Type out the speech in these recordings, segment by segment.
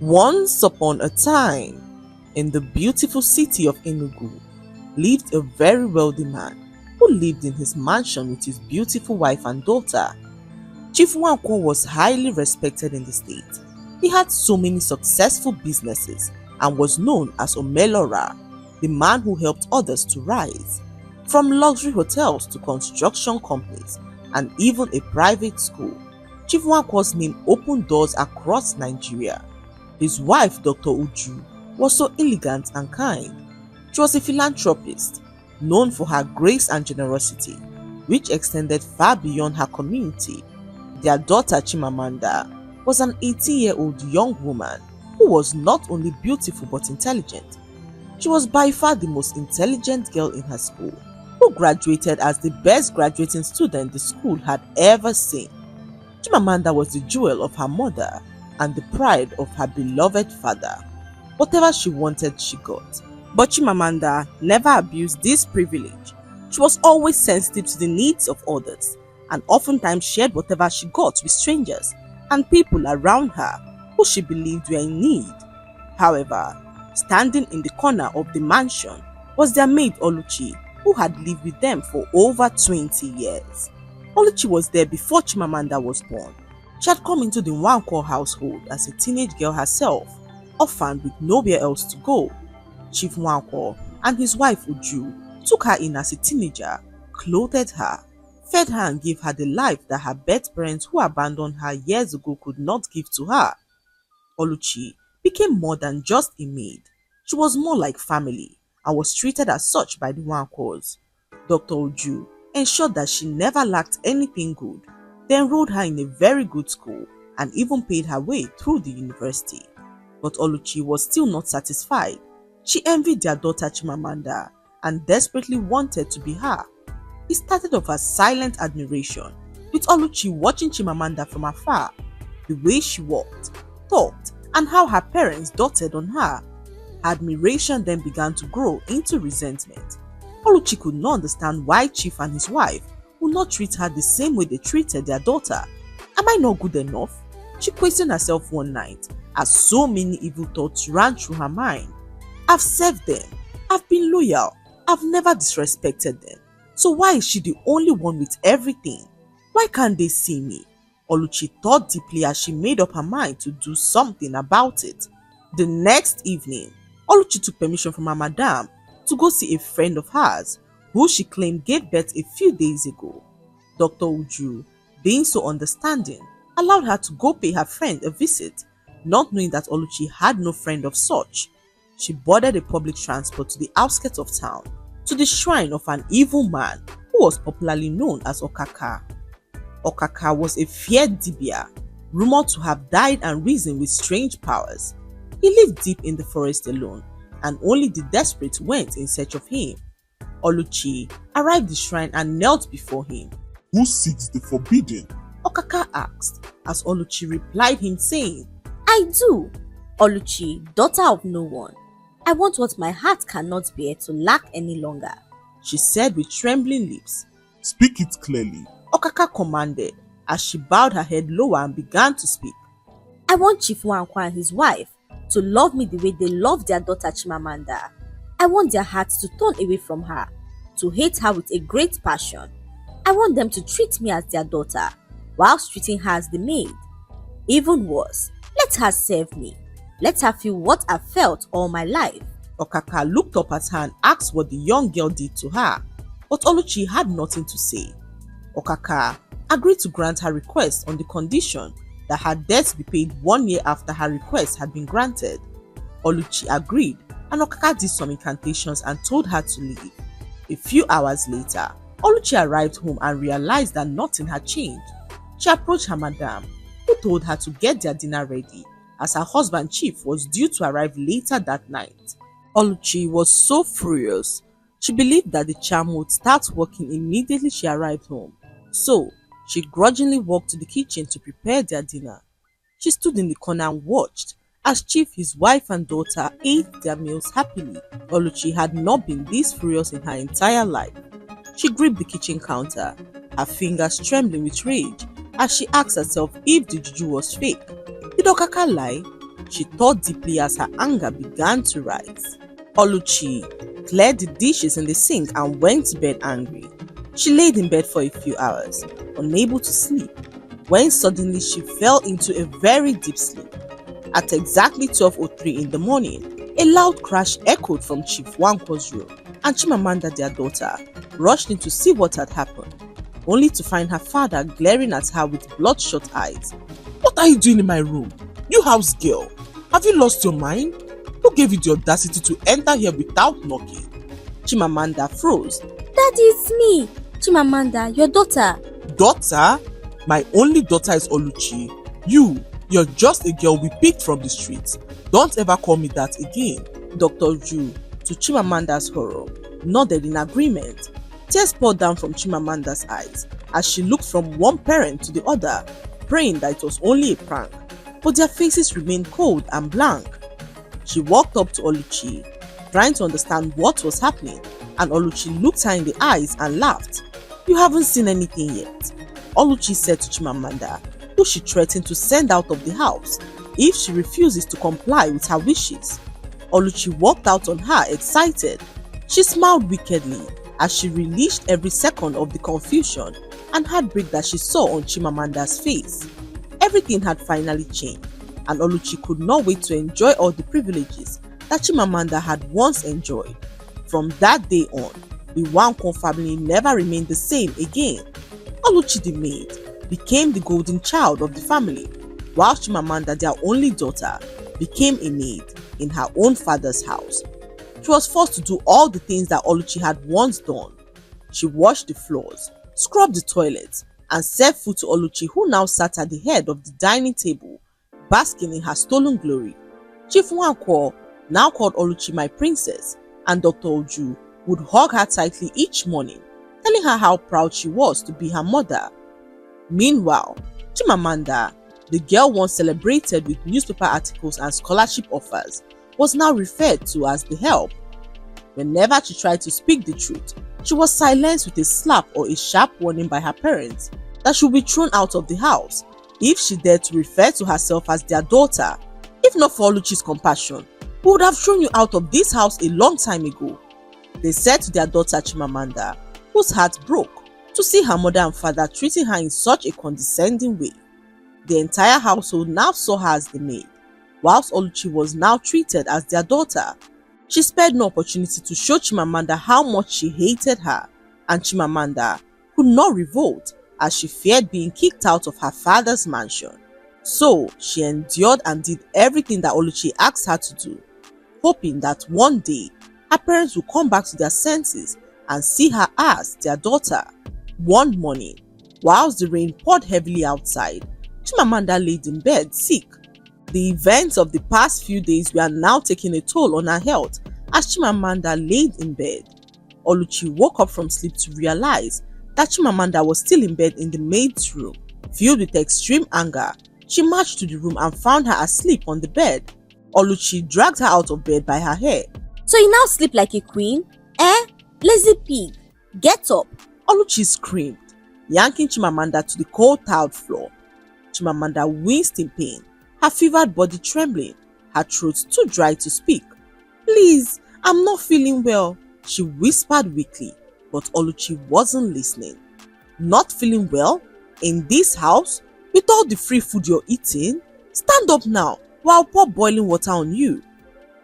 Once upon a time, in the beautiful city of Enugu, lived a very wealthy man who lived in his mansion with his beautiful wife and daughter. Chief Nwankwo was highly respected in the state. He had so many successful businesses and was known as Omelora, the man who helped others to rise. From luxury hotels to construction companies and even a private school, Chief Nwankwo's name opened doors across Nigeria. His wife, Dr. Uju, was so elegant and kind. She was a philanthropist, known for her grace and generosity, which extended far beyond her community. Their daughter, Chimamanda, was an 18-year-old young woman who was not only beautiful but intelligent. She was by far the most intelligent girl in her school, who graduated as the best graduating student the school had ever seen. Chimamanda was the jewel of her mother and the pride of her beloved father. Whatever she wanted, she got. But Chimamanda never abused this privilege. She was always sensitive to the needs of others and oftentimes shared whatever she got with strangers and people around her who she believed were in need. However, standing in the corner of the mansion was their maid Oluchi, who had lived with them for over 20 years. Oluchi was there before Chimamanda was born. She had come into the Nwankwo household as a teenage girl herself, orphaned with nowhere else to go. Chief Nwankwo and his wife Uju took her in as a teenager, clothed her, fed her and gave her the life that her birth parents who abandoned her years ago could not give to her. Oluchi became more than just a maid. She was more like family and was treated as such by the Nwankwos. Dr. Uju ensured that she never lacked anything good. They enrolled her in a very good school and even paid her way through the university. But Oluchi was still not satisfied. She envied their daughter Chimamanda and desperately wanted to be her. It started off as silent admiration, with Oluchi watching Chimamanda from afar, the way she walked, talked, and how her parents doted on her. Admiration then began to grow into resentment. Oluchi could not understand why Chief and his wife would not treat her the same way they treated their daughter. Am I not good enough? She questioned herself one night as so many evil thoughts ran through her mind. I've served them, I've been loyal, I've never disrespected them. So why is she the only one with everything? Why can't they see me? Oluchi thought deeply as she made up her mind to do something about it. The next evening, Oluchi took permission from her madam to go see a friend of hers who she claimed gave birth a few days ago. Dr. Uju, being so understanding, allowed her to go pay her friend a visit, not knowing that Oluchi had no friend of such. She boarded a public transport to the outskirts of town, to the shrine of an evil man who was popularly known as Okaka. Okaka was a feared dibia, rumored to have died and risen with strange powers. He lived deep in the forest alone, and only the desperate went in search of him. Oluchi arrived at the shrine and knelt before him. Who seeks the forbidden? Okaka asked, as Oluchi replied him saying, I do, Oluchi, daughter of no one. I want what my heart cannot bear to lack any longer, she said with trembling lips. Speak it clearly, Okaka commanded, as she bowed her head lower and began to speak. I want Chief Nwankwo and his wife to love me the way they love their daughter Chimamanda. I want their hearts to turn away from her, to hate her with a great passion. I want them to treat me as their daughter, whilst treating her as the maid. Even worse, let her serve me. Let her feel what I've felt all my life. Okaka looked up at her and asked what the young girl did to her, but Oluchi had nothing to say. Okaka agreed to grant her request on the condition that her debts be paid 1 year after her request had been granted. Oluchi agreed, and Okaka did some incantations and told her to leave. A few hours later, Oluchi arrived home and realized that nothing had changed. She approached her madam, who told her to get their dinner ready, as her husband Chief was due to arrive later that night. Oluchi was so furious. She believed that the charm would start working immediately she arrived home. So, she grudgingly walked to the kitchen to prepare their dinner. She stood in the corner and watched as Chief, his wife and daughter ate their meals happily. Oluchi had not been this furious in her entire life. She gripped the kitchen counter, her fingers trembling with rage as she asked herself if the juju was fake. Did Okaka lie? She thought deeply as her anger began to rise. Oluchi cleared the dishes in the sink and went to bed angry. She laid in bed for a few hours, unable to sleep, when suddenly she fell into a very deep sleep. At exactly 12:03 in the morning, a loud crash echoed from Chief Nwankwo's room, and Chimamanda, their daughter, rushed in to see what had happened, only to find her father glaring at her with bloodshot eyes. What are you doing in my room? You house girl. Have you lost your mind? Who gave you the audacity to enter here without knocking? Chimamanda froze. Daddy, it's me, Chimamanda, your daughter. Daughter? My only daughter is Oluchi. You're just a girl we picked from the streets. Don't ever call me that again. Dr. Ju, to Chimamanda's horror, nodded in agreement. Tears poured down from Chimamanda's eyes as she looked from one parent to the other, praying that it was only a prank, but their faces remained cold and blank. She walked up to Oluchi, trying to understand what was happening, and Oluchi looked her in the eyes and laughed. "You haven't seen anything yet," Oluchi said to Chimamanda, who she threatened to send out of the house if she refuses to comply with her wishes. Oluchi walked out on her excited. She smiled wickedly as she relished every second of the confusion and heartbreak that she saw on Chimamanda's face. Everything had finally changed, and Oluchi could not wait to enjoy all the privileges that Chimamanda had once enjoyed. From that day on, the Nwankwo family never remained the same again. Oluchi, the maid, became the golden child of the family, while Chimamanda, their only daughter, became a maid in her own father's house. She was forced to do all the things that Oluchi had once done. She washed the floors, scrubbed the toilets, and served food to Oluchi, who now sat at the head of the dining table, basking in her stolen glory. Chief Nwankwo now called Oluchi my princess, and Dr. Oju would hug her tightly each morning, telling her how proud she was to be her mother. Meanwhile, Chimamanda, the girl once celebrated with newspaper articles and scholarship offers, was now referred to as the help. Whenever she tried to speak the truth, she was silenced with a slap or a sharp warning by her parents that she would be thrown out of the house if she dared to refer to herself as their daughter. "If not for Oluchi's compassion, we would have thrown you out of this house a long time ago," they said to their daughter Chimamanda, whose heart broke to see her mother and father treating her in such a condescending way. The entire household now saw her as the maid, whilst Oluchi was now treated as their daughter. She spared no opportunity to show Chimamanda how much she hated her, and Chimamanda could not revolt as she feared being kicked out of her father's mansion. So she endured and did everything that Oluchi asked her to do, hoping that one day her parents would come back to their senses and see her as their daughter. One morning, whilst the rain poured heavily outside, Chimamanda laid in bed sick. The events of the past few days were now taking a toll on her health as Chimamanda laid in bed. Oluchi woke up from sleep to realize that Chimamanda was still in bed in the maid's room. Filled with extreme anger, she marched to the room and found her asleep on the bed. Oluchi dragged her out of bed by her hair. "So you now sleep like a queen? Lazy pig, get up." Oluchi screamed, yanking Chimamanda to the cold tiled floor. Chimamanda winced in pain, her fevered body trembling, her throat too dry to speak. "Please, I'm not feeling well," she whispered weakly, but Oluchi wasn't listening. "Not feeling well? In this house? With all the free food you're eating? Stand up now, or I'll pour boiling water on you."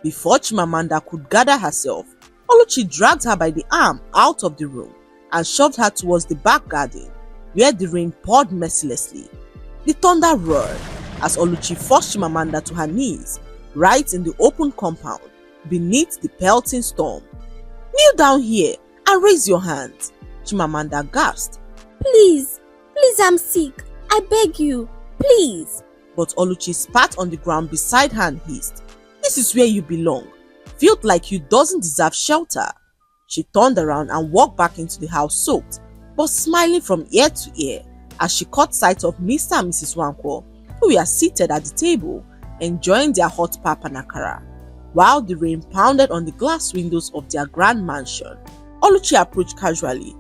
Before Chimamanda could gather herself, Oluchi dragged her by the arm out of the room and shoved her towards the back garden, where the rain poured mercilessly. The thunder roared as Oluchi forced Chimamanda to her knees, right in the open compound, beneath the pelting storm. "Kneel down here and raise your hands," Chimamanda gasped. Please, I'm sick. I beg you, please." But Oluchi spat on the ground beside her and hissed, "This is where you belong. Felt like you doesn't deserve shelter." She turned around and walked back into the house soaked, but smiling from ear to ear as she caught sight of Mr. and Mrs. Nwankwo, who were seated at the table, enjoying their hot pap and akara, while the rain pounded on the glass windows of their grand mansion. Oluchi approached casually.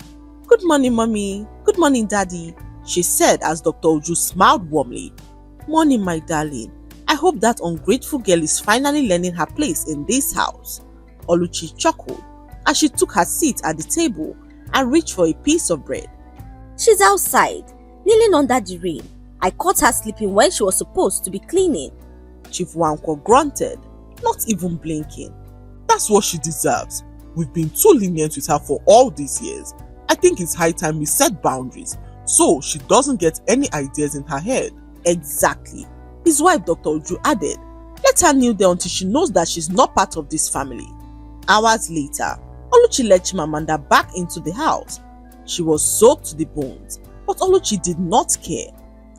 "Good morning, mommy. Good morning, daddy," she said as Dr. Oju smiled warmly. "Morning, my darling. I hope that ungrateful girl is finally learning her place in this house. Oluchi chuckled as she took her seat at the table and reached for a piece of bread. She's outside, kneeling under the rain. I caught her sleeping when she was supposed to be cleaning. Chief Nwankwo grunted, not even blinking. That's what she deserves. We've been too lenient with her for all these years. I think it's high time we set boundaries so she doesn't get any ideas in her head. Exactly. His wife, Dr. Uju, added, let her kneel there until she knows that she's not part of this family. Hours later, Oluchi led Chimamanda back into the house. She was soaked to the bones, but Oluchi did not care.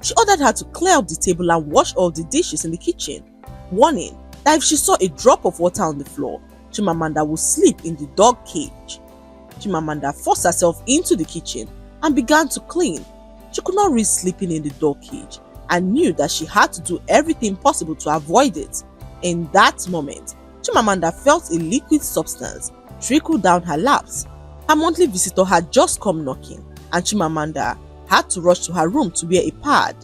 She ordered her to clear up the table and wash all the dishes in the kitchen, warning that if she saw a drop of water on the floor, Chimamanda would sleep in the dog cage. Chimamanda forced herself into the kitchen and began to clean. She could not risk sleeping in the dog cage and knew that she had to do everything possible to avoid it. In that moment, Chimamanda felt a liquid substance trickle down her laps. Her monthly visitor had just come knocking, and Chimamanda had to rush to her room to wear a pad.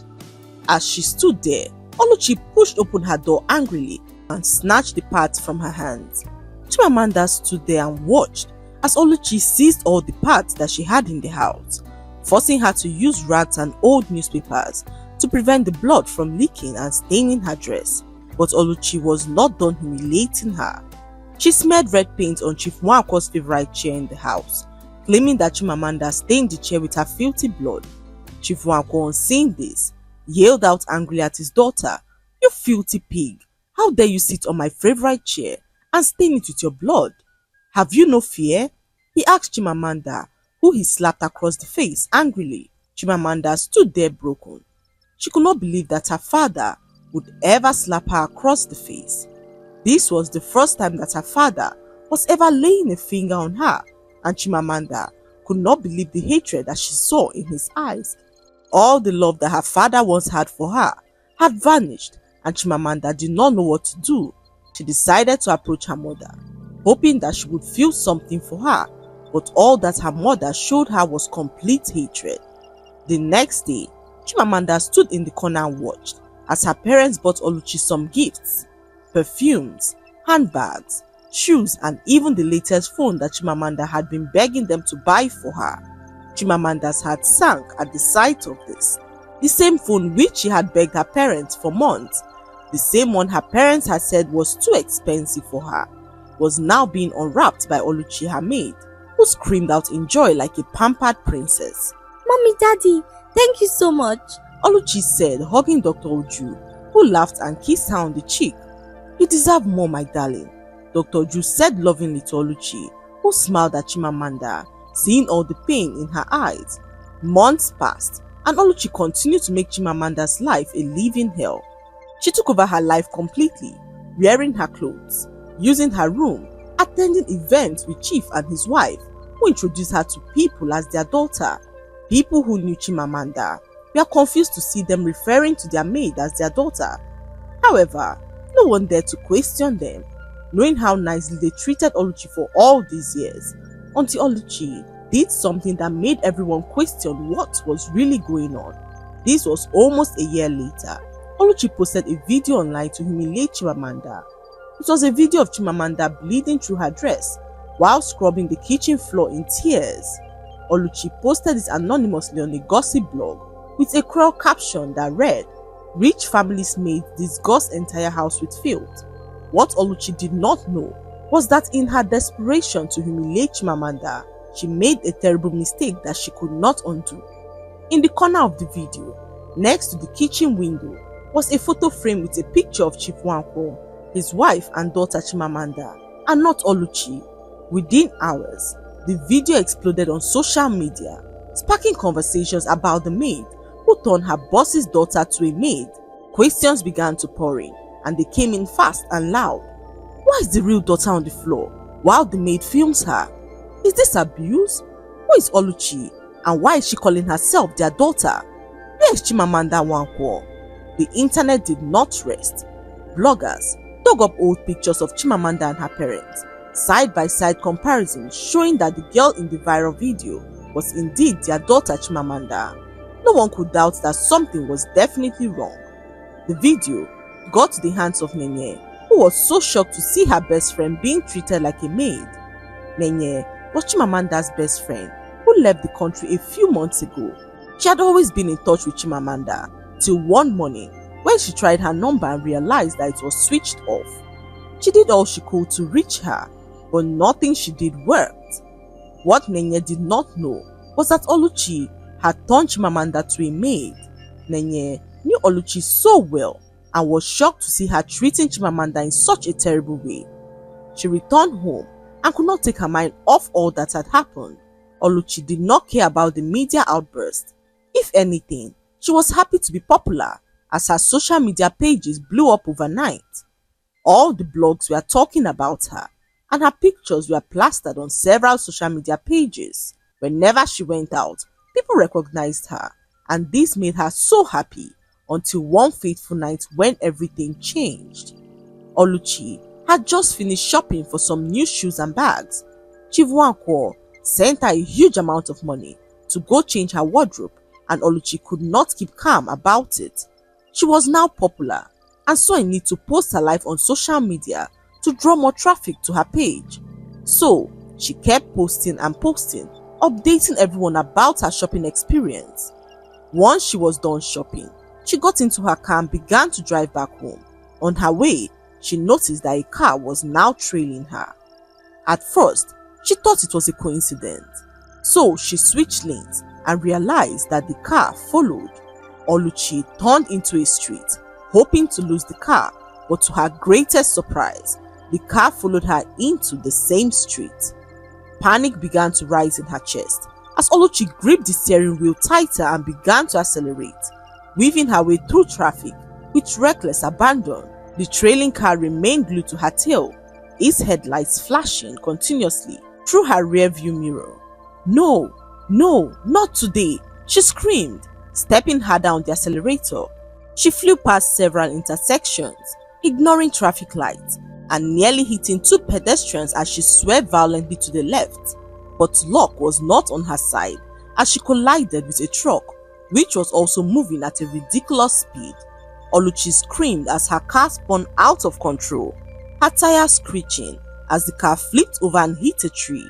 As she stood there, Oluchi pushed open her door angrily and snatched the pads from her hands. Chimamanda stood there and watched as Oluchi seized all the pads that she had in the house, forcing her to use rags and old newspapers to prevent the blood from leaking and staining her dress. But Oluchi was not done humiliating her. She smeared red paint on Chief Nwankwo's favorite chair in the house, claiming that Chimamanda stained the chair with her filthy blood. Chief Nwankwo, on seeing this, yelled out angrily at his daughter, "You filthy pig! How dare you sit on my favorite chair and stain it with your blood? Have you no fear?" he asked Chimamanda, who he slapped across the face angrily. Chimamanda stood there broken. She could not believe that her father would ever slap her across the face. This was the first time that her father was ever laying a finger on her, and Chimamanda could not believe the hatred that she saw in his eyes. All the love that her father once had for her had vanished, and Chimamanda did not know what to do. She decided to approach her mother, hoping that she would feel something for her, but all that her mother showed her was complete hatred. The next day, Chimamanda stood in the corner and watched as her parents bought Oluchi some gifts: perfumes, handbags, shoes, and even the latest phone that Chimamanda had been begging them to buy for her. Chimamanda's heart sank at the sight of this. The same phone which she had begged her parents for months, the same one her parents had said was too expensive for her, was now being unwrapped by Oluchi, her maid, who screamed out in joy like a pampered princess. Mommy, Daddy, thank you so much, Oluchi said, hugging Dr. Uju, who laughed and kissed her on the cheek. You deserve more, my darling, Dr. Uju said lovingly to Oluchi, who smiled at Chimamanda, seeing all the pain in her eyes. Months passed, and Oluchi continued to make Chimamanda's life a living hell. She took over her life completely, wearing her clothes, using her room, attending events with Chief and his wife, who introduced her to people as their daughter. People who knew Chimamanda were confused to see them referring to their maid as their daughter. However, no one dared to question them, knowing how nicely they treated Oluchi for all these years, until Oluchi did something that made everyone question what was really going on. This was almost a year later. Oluchi posted a video online to humiliate Chimamanda. It was a video of Chimamanda bleeding through her dress while scrubbing the kitchen floor in tears. Oluchi posted it anonymously on a gossip blog with a cruel caption that read, "Rich families made disgust entire house with filth." What Oluchi did not know was that in her desperation to humiliate Chimamanda, she made a terrible mistake that she could not undo. In the corner of the video, next to the kitchen window, was a photo frame with a picture of Chief Nwankwo, his wife and daughter Chimamanda, and not Oluchi. Within hours, the video exploded on social media, sparking conversations about the maid who turned her boss's daughter to a maid. Questions began to pour in, and they came in fast and loud. Why is the real daughter on the floor while the maid films her? Is this abuse? Who is Oluchi, and why is she calling herself their daughter? Where is Chimamanda Nwankwo? The internet did not rest. Bloggers dug up old pictures of Chimamanda and her parents, side-by-side comparisons showing that the girl in the viral video was indeed their daughter Chimamanda. No one could doubt that something was definitely wrong. The video, got to the hands of Nenye, who was so shocked to see her best friend being treated like a maid. Nenye was Chimamanda's best friend, who left the country a few months ago. She had always been in touch with Chimamanda till one morning when she tried her number and realized that it was switched off. She did all she could to reach her, but nothing she did worked. What Nenye did not know was that Oluchi had turned Chimamanda to a maid. Nenye knew Oluchi so well and was shocked to see her treating Chimamanda in such a terrible way. She returned home and could not take her mind off all that had happened. Oluchi did not care about the media outburst. If anything, she was happy to be popular as her social media pages blew up overnight. All the blogs were talking about her and her pictures were plastered on several social media pages. Whenever she went out, people recognized her, and this made her so happy until one fateful night when everything changed. Oluchi had just finished shopping for some new shoes and bags. Chief Nwankwo sent her a huge amount of money to go change her wardrobe, and Oluchi could not keep calm about it. She was now popular and saw a need to post her life on social media to draw more traffic to her page. So she kept posting and posting, updating everyone about her shopping experience. Once she was done shopping, she got into her car and began to drive back home. On her way, she noticed that a car was now trailing her. At first, she thought it was a coincidence, so she switched lanes and realized that the car followed. Oluchi turned into a street, hoping to lose the car, but to her greatest surprise, the car followed her into the same street. Panic began to rise in her chest as Oluchi gripped the steering wheel tighter and began to accelerate, weaving her way through traffic with reckless abandon. The trailing car remained glued to her tail, its headlights flashing continuously through her rearview mirror. "No, no, not today," she screamed, stepping harder on the accelerator. She flew past several intersections, ignoring traffic lights, and nearly hitting two pedestrians as she swerved violently to the left. But luck was not on her side as she collided with a truck, which was also moving at a ridiculous speed. Oluchi screamed as her car spun out of control, her tires screeching as the car flipped over and hit a tree.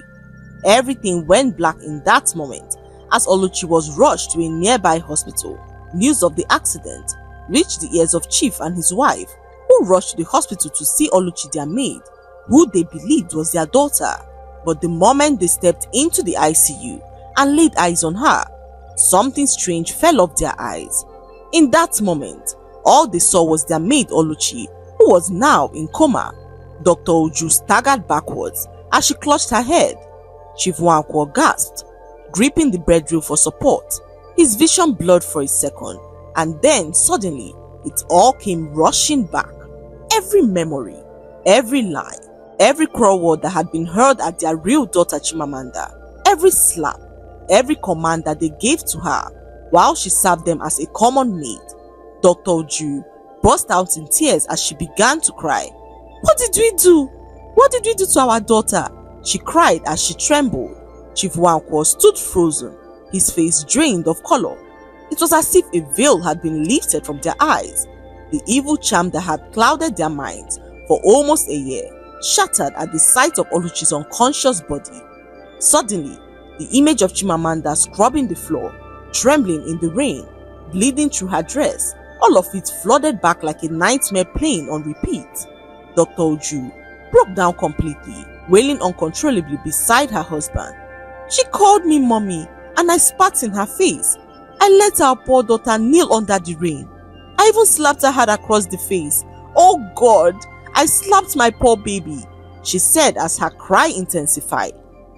Everything went black in that moment as Oluchi was rushed to a nearby hospital. News of the accident reached the ears of Chief and his wife, who rushed to the hospital to see Oluchi, their maid, who they believed was their daughter. But the moment they stepped into the ICU and laid eyes on her, something strange fell off their eyes. In that moment, all they saw was their maid Oluchi, who was now in coma. Dr. Oju staggered backwards as she clutched her head. Chief Nwankwo gasped, gripping the bedrail for support. His vision blurred for a second, and then suddenly, it all came rushing back. Every memory, every lie, every cruel word that had been heard at their real daughter Chimamanda, every slap, every command that they gave to her while she served them as a common maid. Dr. Oju burst out in tears as she began to cry. "What did we do? What did we do to our daughter?" she cried as she trembled. Chief Nwankwo stood frozen, his face drained of color. It was as if a veil had been lifted from their eyes. The evil charm that had clouded their minds for almost a year shattered at the sight of Oluchi's unconscious body. Suddenly, the image of Chimamanda scrubbing the floor, trembling in the rain, bleeding through her dress, all of it flooded back like a nightmare playing on repeat. Dr. Oju broke down completely, wailing uncontrollably beside her husband. "She called me mommy and I spat in her face. I let our poor daughter kneel under the rain. I even slapped her hard across the face. Oh God, I slapped my poor baby," she said as her cry intensified.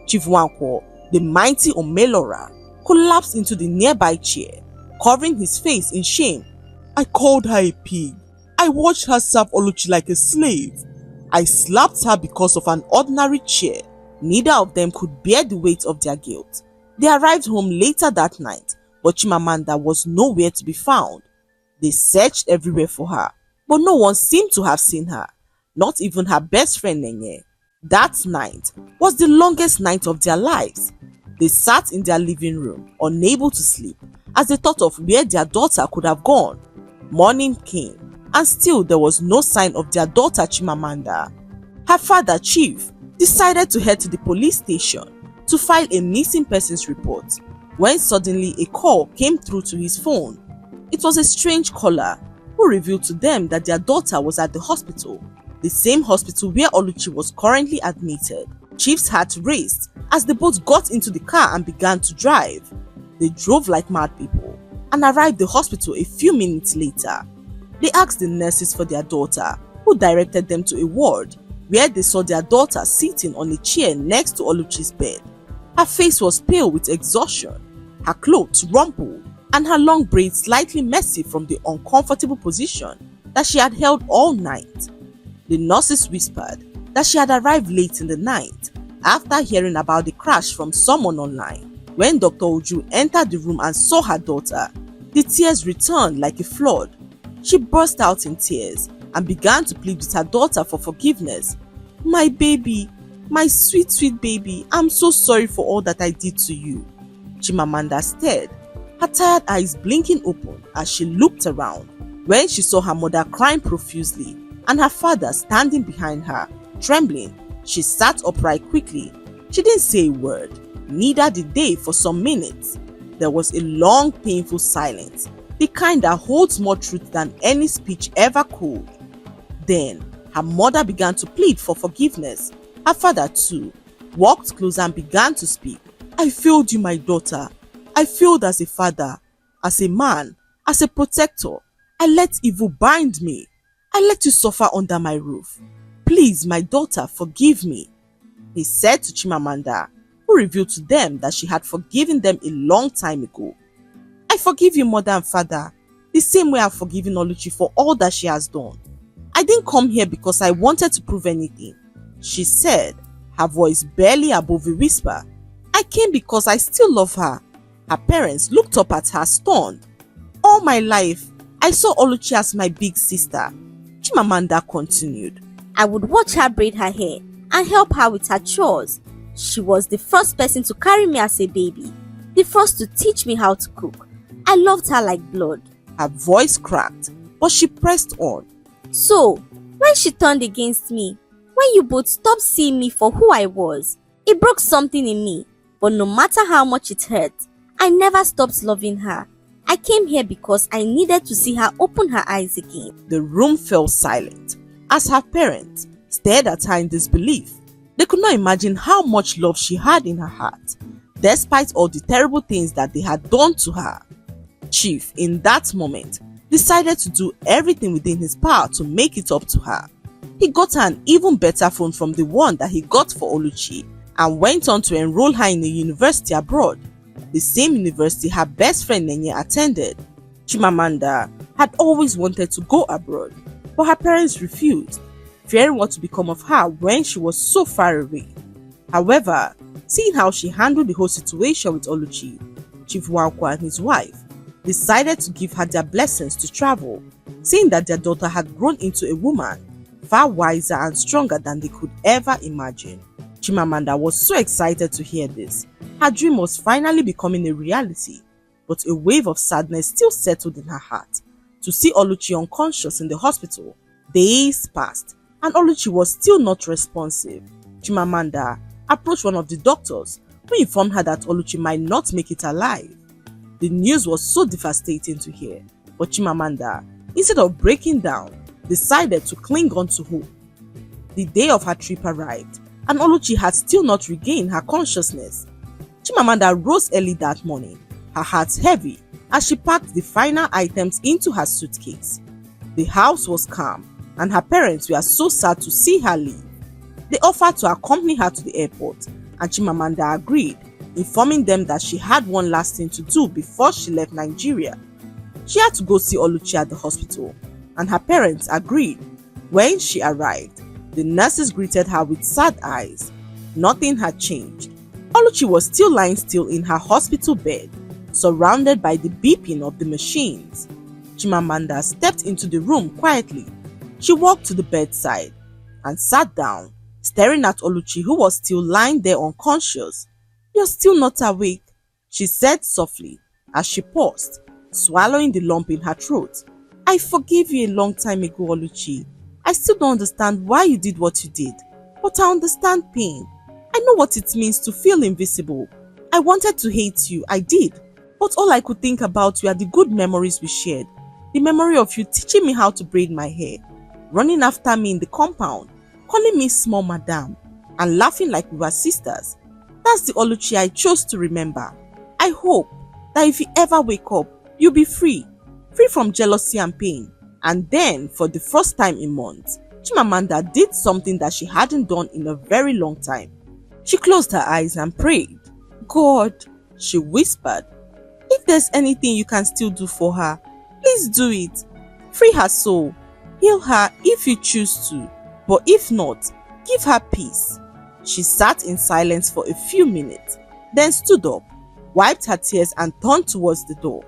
Chief Nwankwo, the mighty Omelora, collapsed into the nearby chair, covering his face in shame. "I called her a pig. I watched her serve Oluchi like a slave. I slapped her because of an ordinary chair." Neither of them could bear the weight of their guilt. They arrived home later that night, but Chimamanda was nowhere to be found. They searched everywhere for her, but no one seemed to have seen her, not even her best friend Nenye. That night was the longest night of their lives. They sat in their living room, unable to sleep, as they thought of where their daughter could have gone. Morning came, and still there was no sign of their daughter Chimamanda. Her father, Chief, decided to head to the police station to file a missing persons report when suddenly a call came through to his phone. It was a strange caller who revealed to them that their daughter was at the hospital, the same hospital where Oluchi was currently admitted. Chief's heart raced as they both got into the car and began to drive. They drove like mad people and arrived at the hospital a few minutes later. They asked the nurses for their daughter, who directed them to a ward where they saw their daughter sitting on a chair next to Oluchi's bed. Her face was pale with exhaustion, her clothes rumpled, and her long braids slightly messy from the uncomfortable position that she had held all night. The nurses whispered that she had arrived late in the night after hearing about the crash from someone online. When Dr. Uju entered the room and saw her daughter, the tears returned like a flood. She burst out in tears and began to plead with her daughter for forgiveness. "My baby, my sweet, sweet baby, I'm so sorry for all that I did to you." Chimamanda stared, her tired eyes blinking open as she looked around. When she saw her mother crying profusely and her father standing behind her, trembling, she sat upright quickly. She didn't say a word, neither did they for some minutes. There was a long, painful silence, the kind that holds more truth than any speech ever could. Then, her mother began to plead for forgiveness. Her father, too, walked closer and began to speak. "I failed you, my daughter. I failed as a father, as a man, as a protector. I let evil bind me. I let you suffer under my roof. Please, my daughter, forgive me," he said to Chimamanda, who revealed to them that she had forgiven them a long time ago. "I forgive you, mother and father, the same way I've forgiven Oluchi for all that she has done. I didn't come here because I wanted to prove anything," she said, her voice barely above a whisper. "I came because I still love her." Her parents looked up at her stunned. "All my life, I saw Oluchi as my big sister," Chimamanda continued. I would watch her braid her hair and help her with her chores. She was the first person to carry me as a baby, the first to teach me how to cook. I loved her like blood. Her voice cracked, but she pressed on. "So, when she turned against me, when you both stopped seeing me for who I was, it broke something in me. But no matter how much it hurt, I never stopped loving her. I came here because I needed to see her open her eyes again." The room fell silent as her parents stared at her in disbelief. They could not imagine how much love she had in her heart, despite all the terrible things that they had done to her. Chief, in that moment, decided to do everything within his power to make it up to her. He got her an even better phone from the one that he got for Oluchi and went on to enroll her in a university abroad, the same university her best friend Nenye attended. Chimamanda had always wanted to go abroad, but her parents refused, fearing what would become of her when she was so far away. However, seeing how she handled the whole situation with Oluchi, Chief Nwankwo and his wife decided to give her their blessings to travel, seeing that their daughter had grown into a woman far wiser and stronger than they could ever imagine. Chimamanda was so excited to hear this. Her dream was finally becoming a reality, but a wave of sadness still settled in her heart. To see Oluchi unconscious in the hospital, days passed, and Oluchi was still not responsive. Chimamanda approached one of the doctors, who informed her that Oluchi might not make it alive. The news was so devastating to hear, but Chimamanda, instead of breaking down, decided to cling on to hope. The day of her trip arrived, and Oluchi had still not regained her consciousness. Chimamanda rose early that morning, her heart heavy, as she packed the final items into her suitcase. The house was calm, and her parents were so sad to see her leave. They offered to accompany her to the airport, and Chimamanda agreed, informing them that she had one last thing to do before she left Nigeria. She had to go see Oluchi at the hospital, and her parents agreed. When she arrived, the nurses greeted her with sad eyes. Nothing had changed. Oluchi was still lying still in her hospital bed, surrounded by the beeping of the machines. Chimamanda stepped into the room quietly. She walked to the bedside and sat down, staring at Oluchi, who was still lying there unconscious. "You're still not awake," she said softly as she paused, swallowing the lump in her throat. I forgave you a long time ago, Oluchi. I still don't understand why you did what you did, but I understand pain. I know what it means to feel invisible. I wanted to hate you, I did, but all I could think about were the good memories we shared. The memory of you teaching me how to braid my hair, running after me in the compound, calling me small madam, and laughing like we were sisters. That's the Oluchi I chose to remember. I hope that if you ever wake up, you'll be free from jealousy and pain. And then, for the first time in months, Chimamanda did something that she hadn't done in a very long time. She closed her eyes and prayed. God, she whispered, if there's anything you can still do for her, please do it. Free her soul. Heal her if you choose to. But if not, give her peace. She sat in silence for a few minutes, then stood up, wiped her tears and turned towards the door.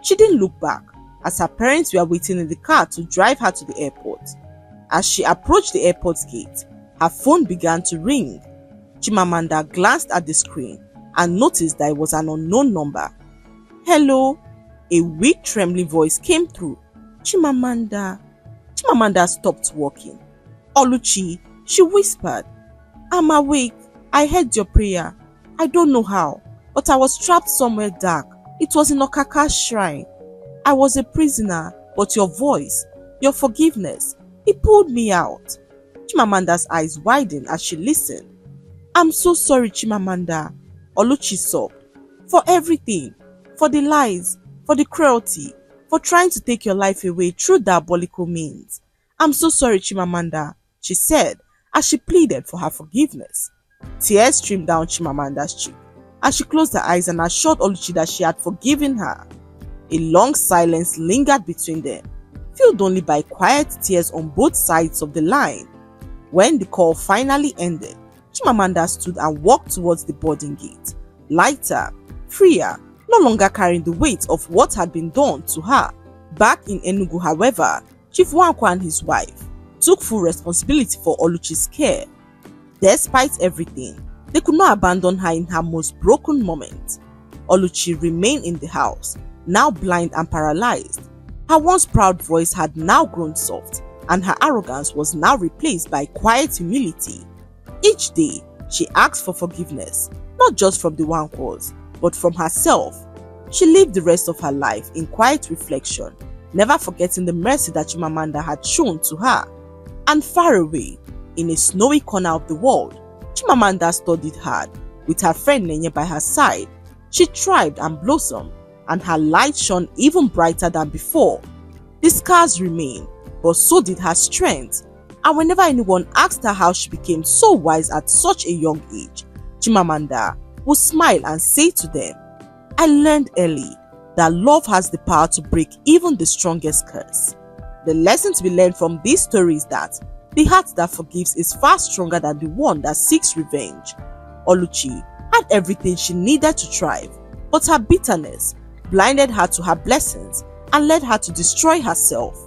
She didn't look back, as her parents were waiting in the car to drive her to the airport. As she approached the airport gate, her phone began to ring. Chimamanda glanced at the screen and noticed that it was an unknown number. Hello? A weak, trembling voice came through. Chimamanda. Chimamanda stopped walking. Oluchi, she whispered. I'm awake. I heard your prayer. I don't know how, but I was trapped somewhere dark. It was in Okaka's shrine. I was a prisoner, but your voice, your forgiveness, it pulled me out. Chimamanda's eyes widened as she listened. I'm so sorry, Chimamanda, Oluchi sobbed, for everything, for the lies, for the cruelty, for trying to take your life away through diabolical means. I'm so sorry, Chimamanda, she said as she pleaded for her forgiveness. Tears streamed down Chimamanda's cheek as she closed her eyes and assured Oluchi that she had forgiven her. A long silence lingered between them, filled only by quiet tears on both sides of the line. When the call finally ended, Chimamanda stood and walked towards the boarding gate, lighter, freer, no longer carrying the weight of what had been done to her. Back in Enugu, however, Chief Nwankwo and his wife took full responsibility for Oluchi's care. Despite everything, they could not abandon her in her most broken moment. Oluchi remained in the house, now blind and paralyzed. Her once proud voice had now grown soft, and her arrogance was now replaced by quiet humility. Each day, she asked for forgiveness, not just from the Nwankwos, but from herself. She lived the rest of her life in quiet reflection, never forgetting the mercy that Chimamanda had shown to her. And far away, in a snowy corner of the world, Chimamanda studied hard, with her friend Nenye by her side. She thrived and blossomed, and her light shone even brighter than before. The scars remained, but so did her strength. And whenever anyone asked her how she became so wise at such a young age, Chimamanda would smile and say to them, I learned early that love has the power to break even the strongest curse. The lesson to be learned from this story is that the heart that forgives is far stronger than the one that seeks revenge. Oluchi had everything she needed to thrive, but her bitterness blinded her to her blessings and led her to destroy herself.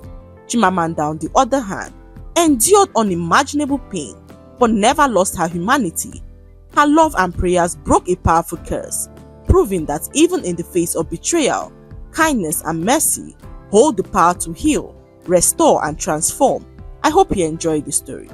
Chimamanda, on the other hand, endured unimaginable pain, but never lost her humanity. Her love and prayers broke a powerful curse, proving that even in the face of betrayal, kindness and mercy hold the power to heal, restore and transform. I hope you enjoyed the story.